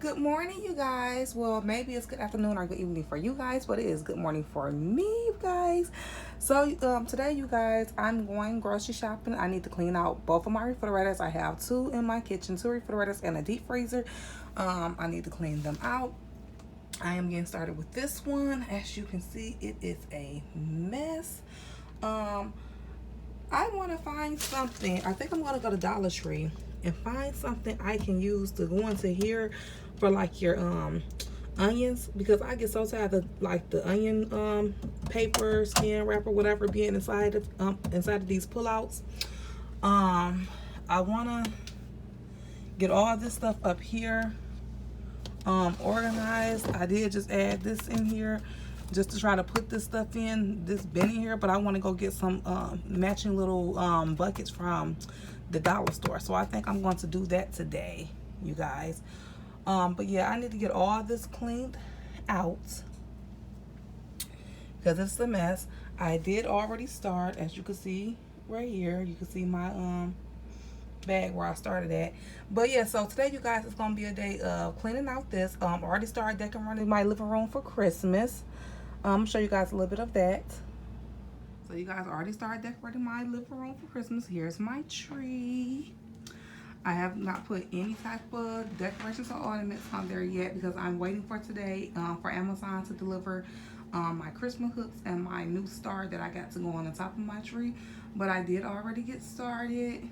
Good morning, you guys. Well, maybe it's good afternoon or good evening for you guys, but it is good morning for me, you guys. So, today, you guys, I'm going grocery shopping. I need to clean out both of my refrigerators. I have two in my kitchen, two refrigerators and a deep freezer. I need to clean them out. I am getting started with this one. As you can see, it is a mess. Um, I want to find something. I think I'm going to go to Dollar Tree and find something I can use to go into here for like your onions, because I get so tired of like the onion paper, skin wrapper, whatever being inside of these pullouts. I want to get all this stuff up here organized. I did just add this in here just to try to put this stuff in this bin in here, but I want to go get some matching little buckets from the dollar store. So I think I'm going to do that today, you guys. But yeah, I need to get all this cleaned out because it's a mess. I did already start, as you can see right here. You can see my bag where I started at. But yeah, so today, you guys, it's gonna be a day of cleaning out this. Already started decorating my living room for Christmas. I'm gonna show you guys a little bit of that. So you guys already started decorating my living room for Christmas. Here's my tree. I have not put any type of decorations or ornaments on there yet because I'm waiting for today for Amazon to deliver my Christmas hooks and my new star that I got to go on the top of my tree. But I did already get started.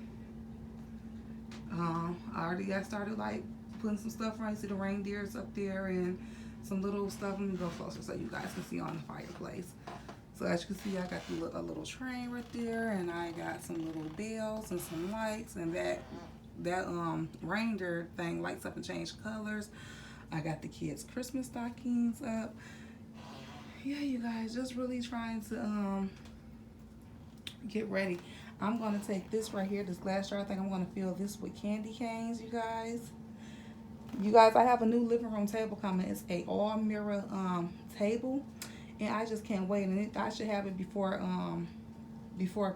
I already got started like putting some stuff around. You see the reindeers up there and some little stuff. Let me go closer so you guys can see on the fireplace. So as you can see, I got a little train right there, and I got some little bells and some lights, and that reindeer thing lights up and change colors. I got the kids' Christmas stockings up. Yeah, you guys, just really trying to get ready. I'm gonna take this right here, this glass jar. I think I'm gonna fill this with candy canes, you guys. You guys, I have a new living room table coming. It's a all mirror table, and I just can't wait. And I should have it before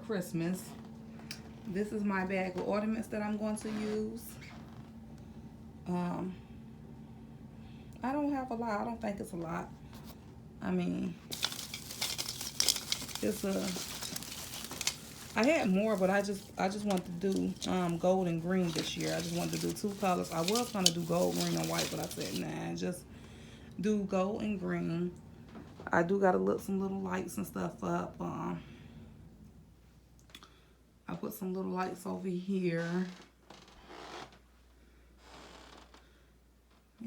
Christmas. This is my bag of ornaments that I'm going to use. I don't have a lot. I don't think it's a lot. I mean, it's a. I had more, but I just wanted to do gold and green this year. I just wanted to do two colors. I was gonna do gold, green, and white, but I said nah, just do gold and green. I do gotta look some little lights and stuff up. I put some little lights over here,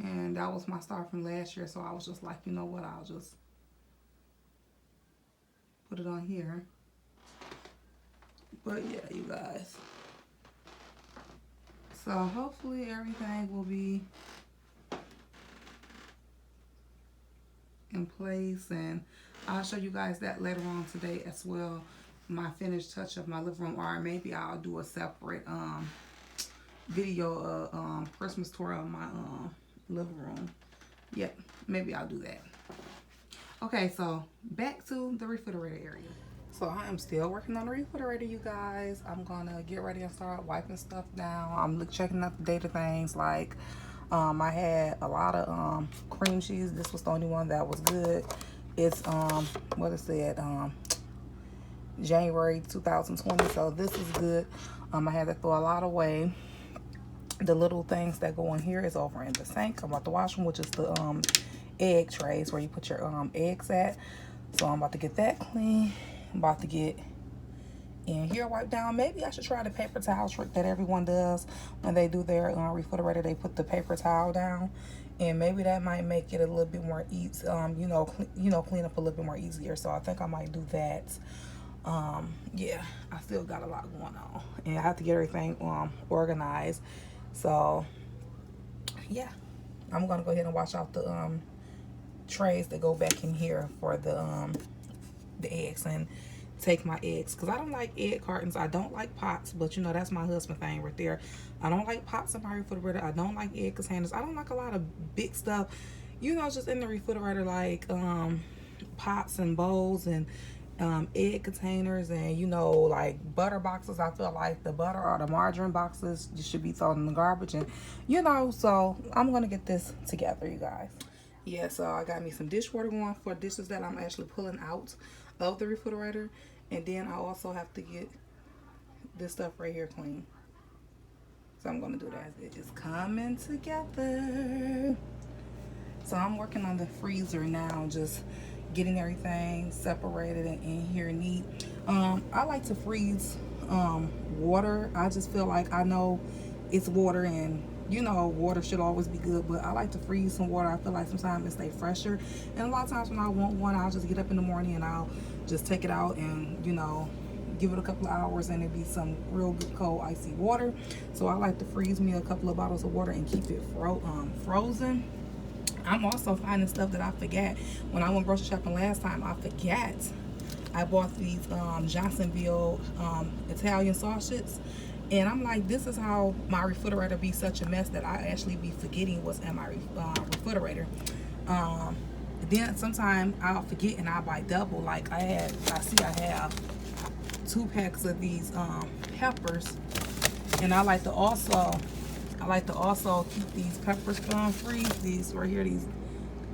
and that was my star from last year. So I was just like, you know what? I'll just put it on here. But yeah, you guys. So hopefully everything will be in place, and I'll show you guys that later on today as well. My finished touch of my living room, or maybe I'll do a separate video of Christmas tour of my living room. Yep, maybe I'll do that. Okay, so back to the refrigerator area. So I am still working on the refrigerator, you guys. I'm gonna get ready and start wiping stuff down. I'm checking up the data things like I had a lot of cream cheese. This was the only one that was good. It's what it said, January 2020. So this is good. I had to throw a lot away. The little things that go in here is over in the sink. I'm about to wash them, which is the egg trays where you put your eggs at. So I'm about to get that clean. I'm about to get in here wiped down. Maybe I should try the paper towel trick that everyone does when they do their refrigerator. They put the paper towel down, and maybe that might make it a little bit more easy. Clean up a little bit more easier. So I think I might do that. Yeah, I still got a lot going on, and I have to get everything organized. So yeah, I'm gonna go ahead and wash out the trays that go back in here for the eggs, and take my eggs, because I don't like egg cartons. I don't like pots, but you know, that's my husband thing right there. I don't like pots in my refrigerator. I don't like egg containers. I don't like a lot of big stuff, you know, just in the refrigerator, like pots and bowls and egg containers, and you know, like butter boxes. I feel like the butter or the margarine boxes you should be thrown in the garbage, and you know, so I'm gonna get this together, you guys. Yeah, so I got me some dishwater going for dishes that I'm actually pulling out of the refrigerator, and then I also have to get this stuff right here clean. So I'm gonna do that. It is coming together. So I'm working on the freezer now, just getting everything separated and in here neat. I like to freeze water. I just feel like, I know it's water, and you know water should always be good, but I like to freeze some water. I feel like sometimes it stay fresher, and a lot of times when I want one, I'll just get up in the morning and I'll just take it out and, you know, give it a couple of hours, and it'd be some real good cold icy water. So I like to freeze me a couple of bottles of water and keep it frozen. I'm also finding stuff that I forgot. When I went grocery shopping last time, I forgot I bought these Johnsonville Italian sausages, and I'm like, this is how my refrigerator be such a mess that I actually be forgetting what's in my refrigerator. Then sometimes I'll forget and I'll buy double. Like I have 2 packs of these peppers, and I like to also keep these peppers freeze. These right here, these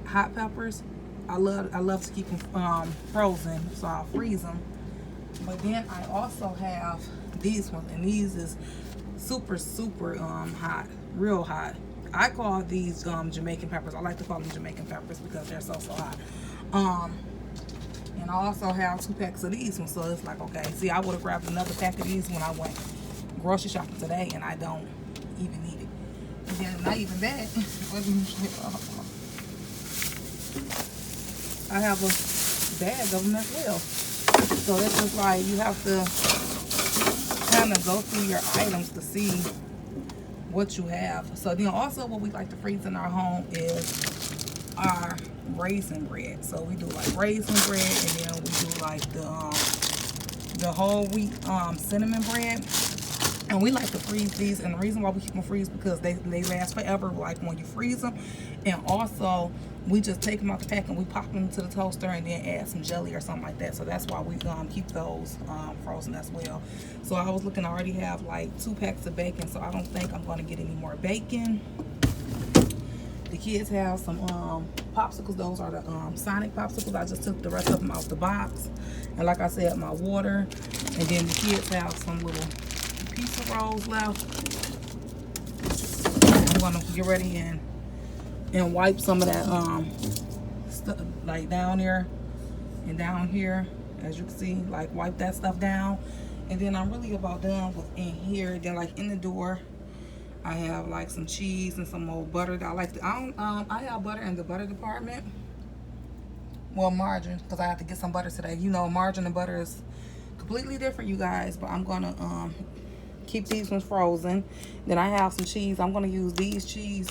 hot peppers. I love to keep them frozen, so I'll freeze them. But then I also have these ones, and these is super hot, real hot. I call these Jamaican peppers. I like to call them Jamaican peppers because they're so hot. And I also have 2 packs of these ones, so it's like, okay, see, I would have grabbed another pack of these when I went grocery shopping today, and I don't even need it. And then not even that, I have a bag of them as well. So it's just like, you have to kind of go through your items to see what you have. So then also what we like to freeze in our home is our raisin bread. So we do like raisin bread, and then we do like the whole wheat cinnamon bread. And we like to freeze these, and the reason why we keep them freezed because they last forever, like when you freeze them. And also we just take them out the pack and we pop them into the toaster and then add some jelly or something like that. So that's why we keep those frozen as well. So I was looking, I already have like 2 packs of bacon, so I don't think I'm going to get any more bacon. The kids have some popsicles. Those are the Sonic popsicles. I just took the rest of them out the box. And like I said, my water. And then the kids have some little pizza rolls left. I'm gonna get ready and wipe some of that stuff like down there and down here, as you can see, like wipe that stuff down. And then I'm really about done with in here. Then like in the door, I have like some cheese and some old butter. I like to, I have butter in the butter department. Well, margarine, because I have to get some butter today. You know, margarine and butter is completely different, you guys. But I'm gonna keep these ones frozen. Then I have some cheese. I'm gonna use these cheese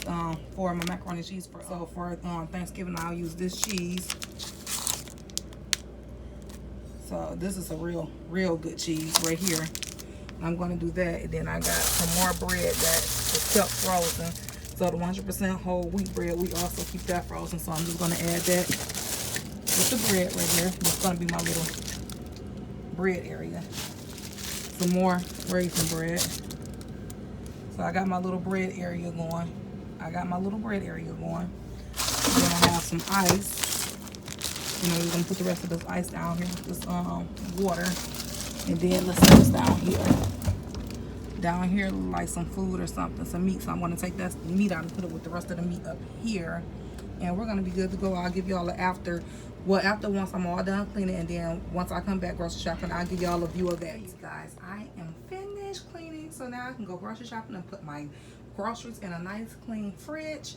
for my macaroni and cheese. So for Thanksgiving, I'll use this cheese. So this is a real good cheese right here. I'm gonna do that, and then I got some more bread that is kept frozen. So the 100% whole wheat bread, we also keep that frozen. So I'm just gonna add that with the bread right here. It's gonna be my little bread area. Some more raisin bread. So I got my little bread area going. Then I have some ice. You know, we're gonna put the rest of this ice down here with this water. And then let's set this down here. Down here, like some food or something, some meat. So I'm gonna take that meat out and put it with the rest of the meat up here. And we're gonna be good to go. I'll give y'all an after. Well, after once I'm all done cleaning, and then once I come back grocery shopping, I'll give y'all a view of that. Guys, I am finished cleaning, so now I can go grocery shopping and put my groceries in a nice clean fridge.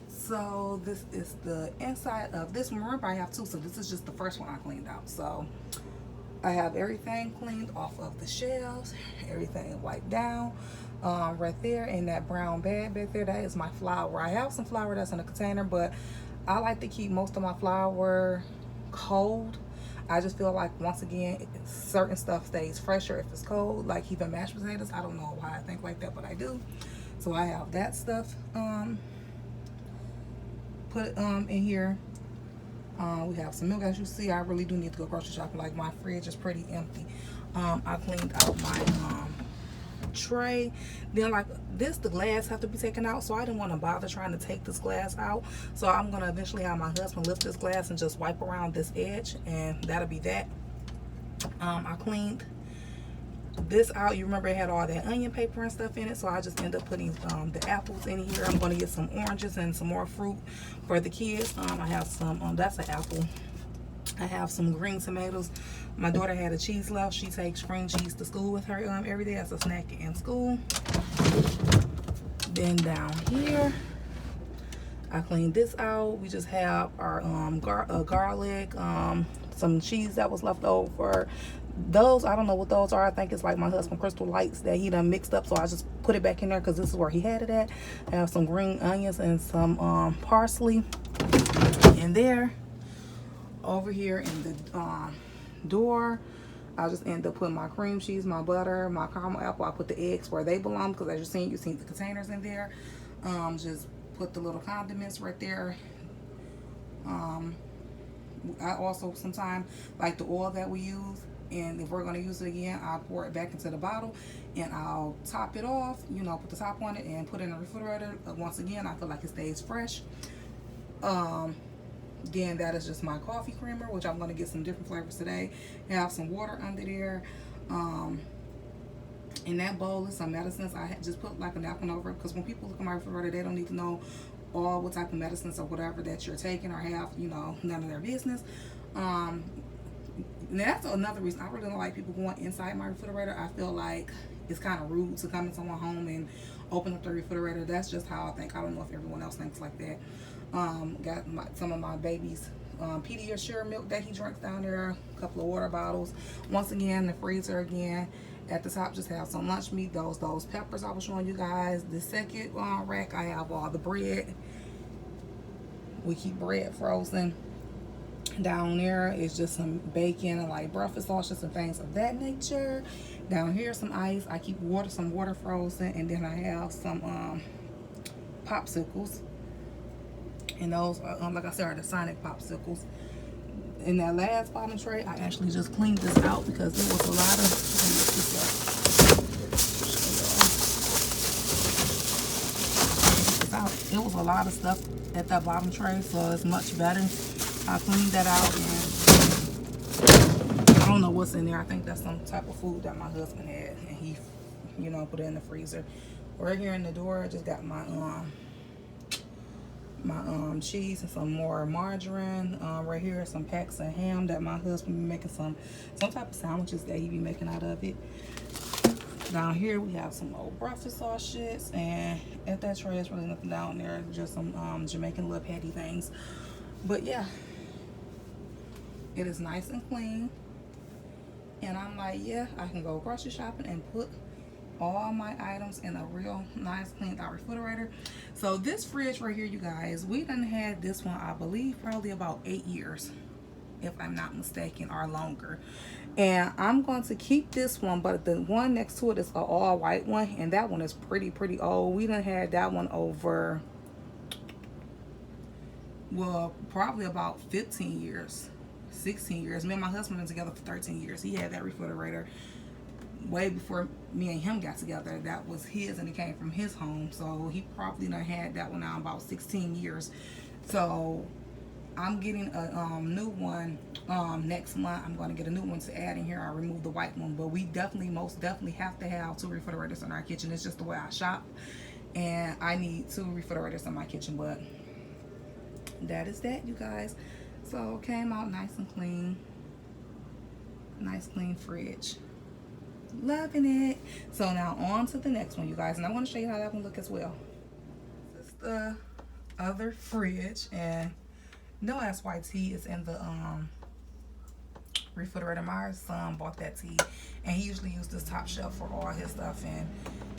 So this is the inside of this one. Remember, I have 2, so this is just the first one I cleaned out. So I have everything cleaned off of the shelves, everything wiped down. Right there in that brown bag back there, that is my flour. I have some flour that's in a container, but I like to keep most of my flour cold. I just feel like, once again, certain stuff stays fresher if it's cold, like even mashed potatoes. I don't know why I think like that, but I do. So I have that stuff put in here. We have some milk. As you see, I really do need to go grocery shopping. Like, my fridge is pretty empty. I cleaned out my tray. Then, like this, the glass have to be taken out, so I didn't want to bother trying to take this glass out. So I'm gonna eventually have my husband lift this glass and just wipe around this edge, and that'll be that. I cleaned this out. You remember it had all that onion paper and stuff in it, so I just end up putting the apples in here. I'm going to get some oranges and some more fruit for the kids. I have some that's an apple. I have some green tomatoes. My daughter had a cheese left. She takes green cheese to school with her every day as a snack in school. Then down here, I cleaned this out. We just have our garlic, some cheese that was left over. Those, I don't know what those are. I think it's like my husband Crystal Lights that he done mixed up, so I just put it back in there because this is where he had it at. I have some green onions and some parsley in there. Over here in the door, I just end up putting my cream cheese, my butter, my caramel apple. I put the eggs where they belong because, as you seen the containers in there. Just put the little condiments right there. I also sometimes like the oil that we use, and if we're going to use it again, I'll pour it back into the bottle and I'll top it off, you know, put the top on it and put it in the refrigerator. Once again, I feel like it stays fresh. Then that is just my coffee creamer, which I'm going to get some different flavors today. I have some water under there. In that bowl is some medicines. I just put like a napkin over it because when people look at my refrigerator, they don't need to know all what type of medicines or whatever that you're taking or have, you know, none of their business. That's another reason I really don't like people going inside my refrigerator. I feel like it's kind of rude to come into someone's home and open up the refrigerator. That's just how I think. I don't know if everyone else thinks like that. Got some of my baby's Pediasure milk that he drinks down there, a couple of water bottles. Once again, the freezer again. At the top, just have some lunch meat, those peppers I was showing you guys. The second rack, I have all the bread. We keep bread frozen. Down there is just some bacon and like breakfast sausages and things of that nature. Down here, some ice. I keep some water frozen, and then I have some popsicles. And those, like I said, are the Sonic popsicles. In that last bottom tray, I actually just cleaned this out because there was a lot of it was a lot of stuff at that bottom tray, so it's much better. I cleaned that out, and I don't know what's in there. I think that's some type of food that my husband had, and he, you know, put it in the freezer. Right here in the door, I just got my cheese and some more margarine. Right here, some packs of ham that my husband be making some type of sandwiches that he be making out of it. Down here we have some old breakfast sausages, and at that tray there's really nothing down there, just some Jamaican little patty things. But yeah, it is nice and clean, and I'm like, yeah, I can go grocery shopping and put all my items in a real nice clean out refrigerator. So this fridge right here, you guys, we done had this one, I believe, probably about 8 years, if I'm not mistaken, or longer. And I'm going to keep this one, but the one next to it is an all white one, and that one is pretty old. We done had that one over, well, probably about 15 years, 16 years. Me and my husband been together for 13 years. He had that refrigerator way before me and him got together. That was his, and it came from his home, so he probably done had that one now about 16 years. So I'm getting a new one next month. I'm going to get a new one to add in here. I removed the white one, but we most definitely have to have 2 refrigerators in our kitchen. It's just the way I shop, and I need 2 refrigerators in my kitchen. But that is that, you guys. So came out nice and clean, nice clean fridge. Loving it. So now on to the next one, you guys, and I want to show you how that one look as well. This is the other fridge, and no SYT is in the refrigerator. My son bought that tea, and he usually used this top shelf for all his stuff, and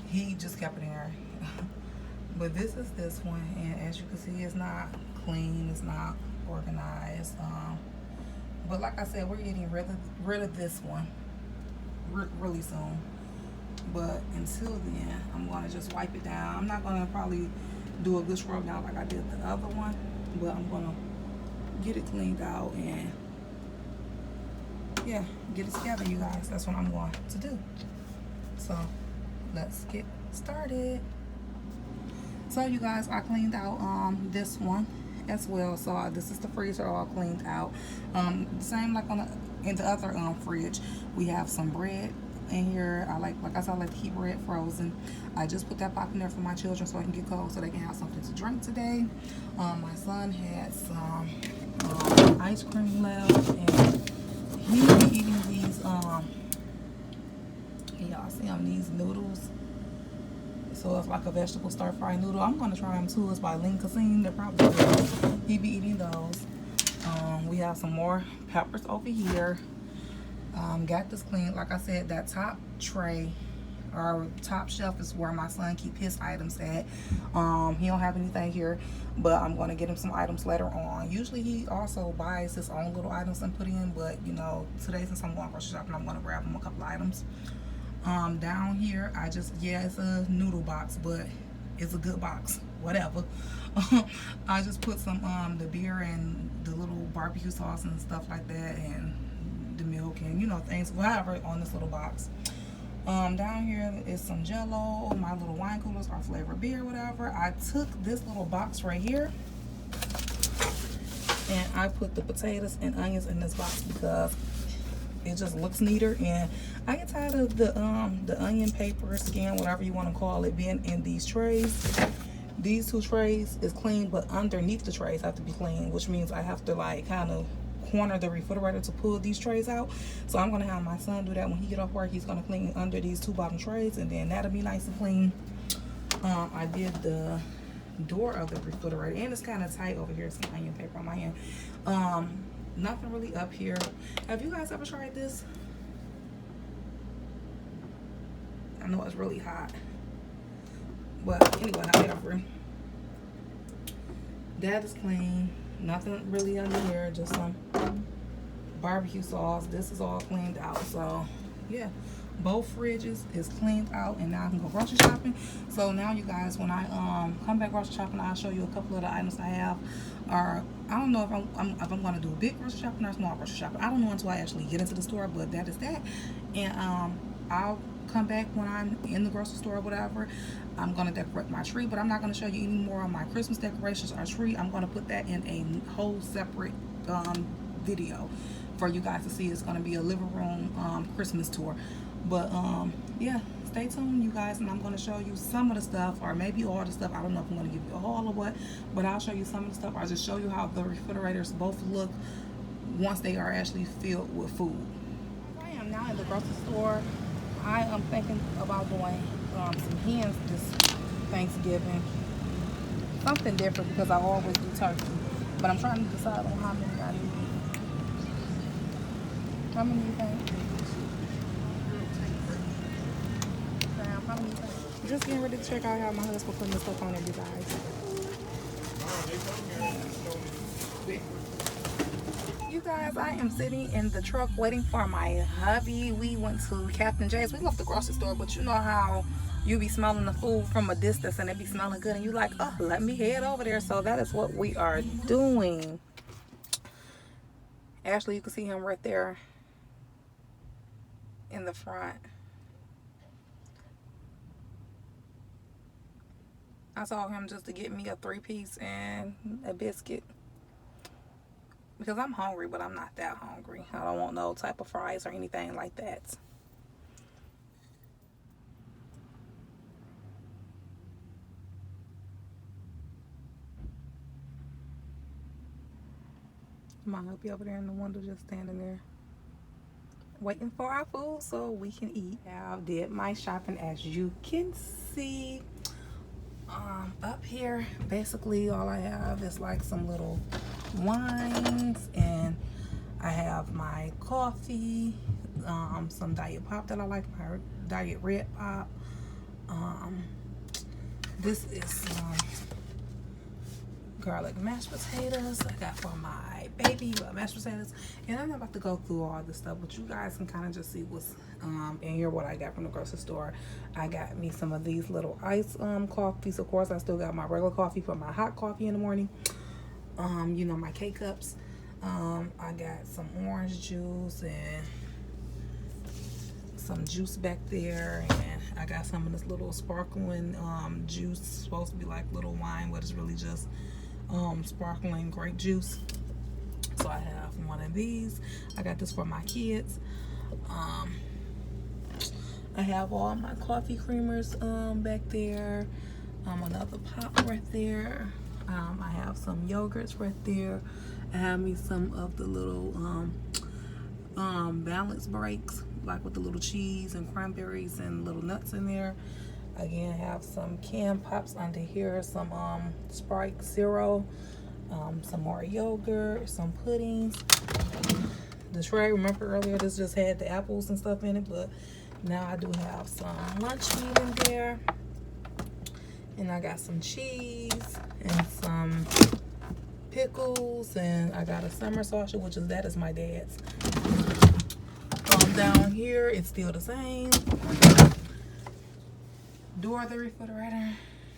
he just kept it in there. But this is this one, and as you can see, it's not clean, it's not organized. But like I said, we're getting rid of this one really soon. But until then, I'm going to just wipe it down. I'm not going to probably do a good scrub down like I did the other one, but I'm going to get it cleaned out and yeah, get it together, you guys. That's what I'm going to do. So let's get started. So you guys, I cleaned out this one as well. So this is the freezer all cleaned out. Same like in the other fridge, we have some bread in here. I like I said, I like to keep bread frozen. I just put that pop in there for my children so I can get cold, so they can have something to drink today. My son had some ice cream left, and he's eating these y'all see them, these noodles. So it's like a vegetable stir-fry noodle. I'm gonna try them too. It's by Lean Cuisine. They're probably good. He be eating those. We have some more peppers over here. Got this clean. Like I said, that top tray or top shelf is where my son keep his items at. He don't have anything here, but I'm gonna get him some items later on. Usually he also buys his own little items and put in, but you know, today since I'm going grocery shopping, I'm gonna grab him a couple items. Down here, it's a noodle box, but it's a good box, whatever. I just put some the beer and the little barbecue sauce and stuff like that, and the milk and you know things, whatever, on this little box. Down here is some Jello. My little wine coolers are flavored beer, whatever. I took this little box right here and I put the potatoes and onions in this box because it just looks neater, and I get tired of the onion paper, skin, whatever you want to call it, being in these trays. These two trays is clean, but underneath the trays have to be clean, which means I have to like kind of corner the refrigerator to pull these trays out. So I'm gonna have my son do that when he get off work. He's gonna clean under these two bottom trays, and then that'll be nice and clean. I did the door of the refrigerator, and it's kind of tight over here. Some onion paper on my hand. Nothing really up here. Have you guys ever tried this? I know it's really hot, but anyway, however, that is clean. Nothing really under here, just some barbecue sauce. This is all cleaned out. So yeah, both fridges is cleaned out, and now I can go grocery shopping. So now you guys, when I come back grocery shopping, I'll show you a couple of the items I have. Or I don't know if I'm going to do a big grocery shopping or small grocery shopping. I don't know until I actually get into the store, but that is that. And I'll come back when I'm in the grocery store or whatever. I'm going to decorate my tree, but I'm not going to show you any more of my Christmas decorations or tree. I'm going to put that in a whole separate video for you guys to see. It's going to be a living room Christmas tour. But yeah, stay tuned, you guys, and I'm going to show you some of the stuff, or maybe all the stuff. I don't know if I'm going to give you a haul or what, but I'll show you some of the stuff. I'll just show you how the refrigerators both look once they are actually filled with food. I am now in the grocery store. I am thinking about doing some hens this Thanksgiving. Something different because I always do turkey. But I'm trying to decide on how many I need. How many do you think? How many? Just getting ready to check out how my husband putting this stuff on it, you guys. You guys, I am sitting in the truck waiting for my hubby. We went to Captain J's. We left the grocery store, but you know how you be smelling the food from a distance and it be smelling good, and you like, oh, let me head over there. So that is what we are doing. Ashley, you can see him right there in the front. I told him just to get me a 3-piece and a biscuit because I'm hungry, but I'm not that hungry. I don't want no type of fries or anything like that. My hubby over there in the window just standing there waiting for our food so we can eat. I did my shopping, as you can see. Up here, basically all I have is like some little wines, and I have my coffee, some Diet Pop that I like, my Diet Red Pop. This is some garlic mashed potatoes I got for my baby, mashed potatoes. And I'm not about to go through all this stuff, but you guys can kind of just see what's in here, what I got from the grocery store. I got me some of these little ice coffees. Of course, I still got my regular coffee for my hot coffee in the morning. You know, my K-cups. I got some orange juice and some juice back there, and I got some of this little sparkling juice. It's supposed to be like little wine, but it's really just sparkling grape juice. So I have one of these. I got this for my kids. I have all my coffee creamers back there. Another pop right there. I have some yogurts right there. I have me some of the little balance breaks, like with the little cheese and cranberries and little nuts in there. Again, I have some canned pops under here, some Sprite Zero, some more yogurt, some puddings. The tray, remember earlier, this just had the apples and stuff in it, but now I do have some lunch meat in there. And I got some cheese and some pickles, and I got a summer sausage, which is my dad's. Down here, it's still the same. Door of the refrigerator,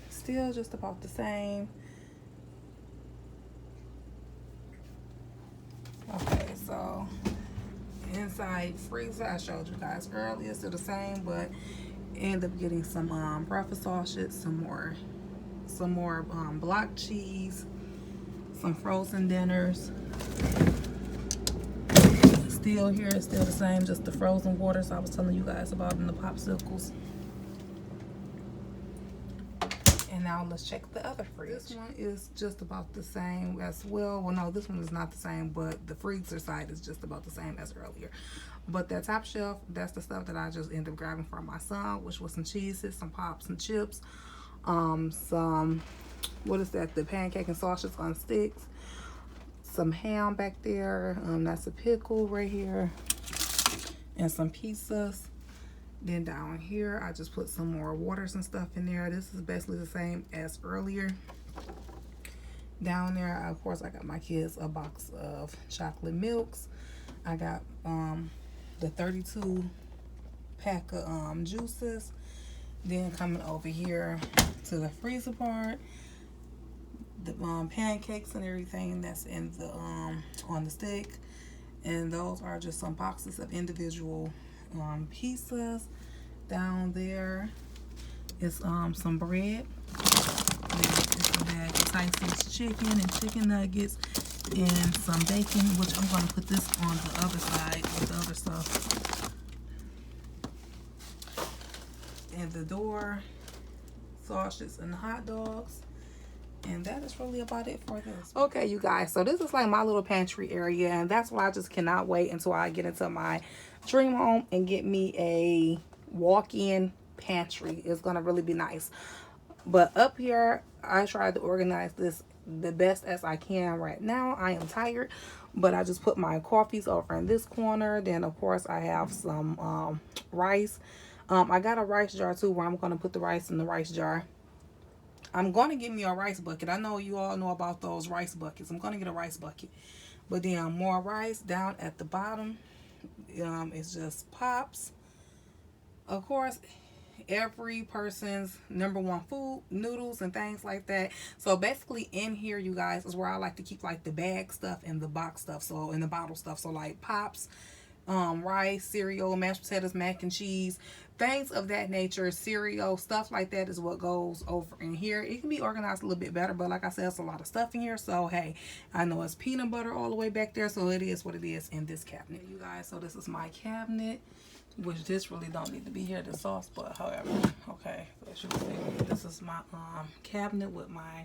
still just about the same. Okay, so inside freezer, I showed you guys earlier, still the same, but end up getting some breakfast sausage, some more block cheese, some frozen dinners. Still here, it's still the same, just the frozen waters I was telling you guys about in the popsicles. And now let's check the other fridge. This one is just about the same as well. Well, no, this one is not the same, but the freezer side is just about the same as earlier. But that top shelf, that's the stuff that I just ended up grabbing for my son, which was some cheeses, some pops and chips, some, what is that, the pancake and sausage on sticks, some ham back there, that's a pickle right here, and some pizzas. Then down here, I just put some more waters and stuff in there. This is basically the same as earlier. Down there, of course, I got my kids a box of chocolate milks. I got the 32 pack of juices. Then coming over here to the freezer part, the pancakes and everything that's in the on the stick, and those are just some boxes of individual pizzas. Down there is some bread. It's a bag of Tyson's chicken and chicken nuggets and some bacon, which I'm going to put this on the other side with the other stuff. And the door, sausages and hot dogs. And that is really about it for this. Okay, you guys, so this is like my little pantry area, and that's why I just cannot wait until I get into my dream home and get me a walk-in pantry. It's gonna really be nice. But up here, I tried to organize this the best as I can right now. I am tired, but I just put my coffees over in this corner. Then of course I have some rice. I got a rice jar too, where I'm gonna put the rice in the rice jar. I'm going to get me a rice bucket. I know you all know about those rice buckets. I'm going to get a rice bucket. But then more rice down at the bottom. It's just pops. Of course, every person's #1 food, noodles and things like that. So basically in here, you guys, is where I like to keep like the bag stuff and the box stuff. So in the bottle stuff. So like pops, rice, cereal, mashed potatoes, mac and cheese, things of that nature, cereal, stuff like that is what goes over in here. It can be organized a little bit better, but like I said, it's a lot of stuff in here. So hey, I know it's peanut butter all the way back there, so it is what it is in this cabinet, you guys. So this is my cabinet, which this really don't need to be here, the sauce, but however, okay, as you can see, this is my cabinet with my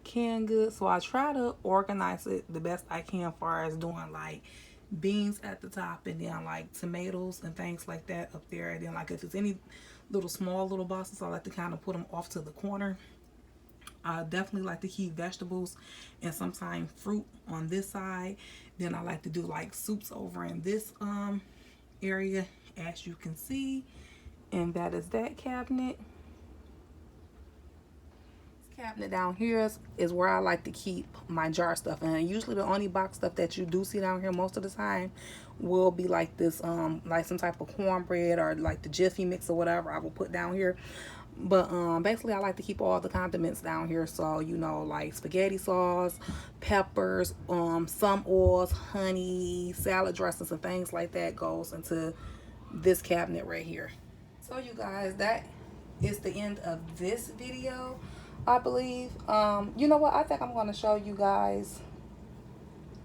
canned goods. So I try to organize it the best I can as far as doing like beans at the top, and then like tomatoes and things like that up there. And then like if there's any little small little boxes, I like to kind of put them off to the corner. I definitely like to keep vegetables and sometimes fruit on this side. Then I like to do like soups over in this area, as you can see. And that is that cabinet. Cabinet down here is where I like to keep my jar stuff, and usually the only box stuff that you do see down here most of the time will be like this like some type of cornbread or like the Jiffy mix or whatever I will put down here. But basically I like to keep all the condiments down here. So, you know, like spaghetti sauce, peppers, some oils, honey, salad dressings and things like that goes into this cabinet right here. So you guys, that is the end of this video, I believe. You know what? I think I'm going to show you guys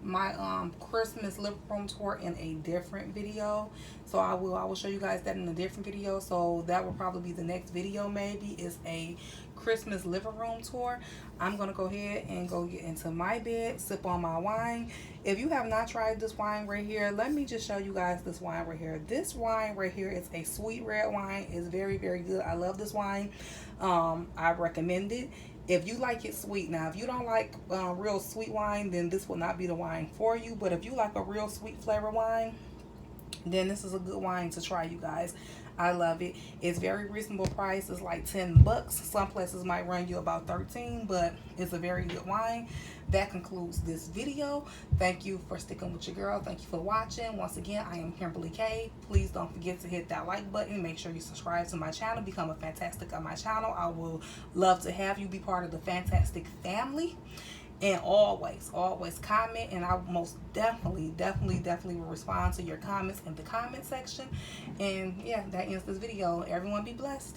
my Christmas living room tour in a different video. So I will show you guys that in a different video. So that will probably be the next video, maybe, is a Christmas living room tour. I'm gonna go ahead and go get into my bed, sip on my wine. If you have not tried this wine right here, let me just show you guys this wine right here. This wine right here is a sweet red wine. It's very, very good. I love this wine. I recommend it if you like it sweet. Now, if you don't like real sweet wine, then this will not be the wine for you. But if you like a real sweet flavor wine, then this is a good wine to try, you guys. I love it. It's very reasonable price. It's like 10 bucks. Some places might run you about 13, but it's a very good wine. That concludes this video. Thank you for sticking with your girl. Thank you for watching. Once again, I am Kimberly K. Please don't forget to hit that like button. Make sure you subscribe to my channel. Become a Fantastic on my channel. I will love to have you be part of the Fantastic family. And always comment, and I most definitely will respond to your comments in the comment section. And yeah, that ends this video. Everyone be blessed.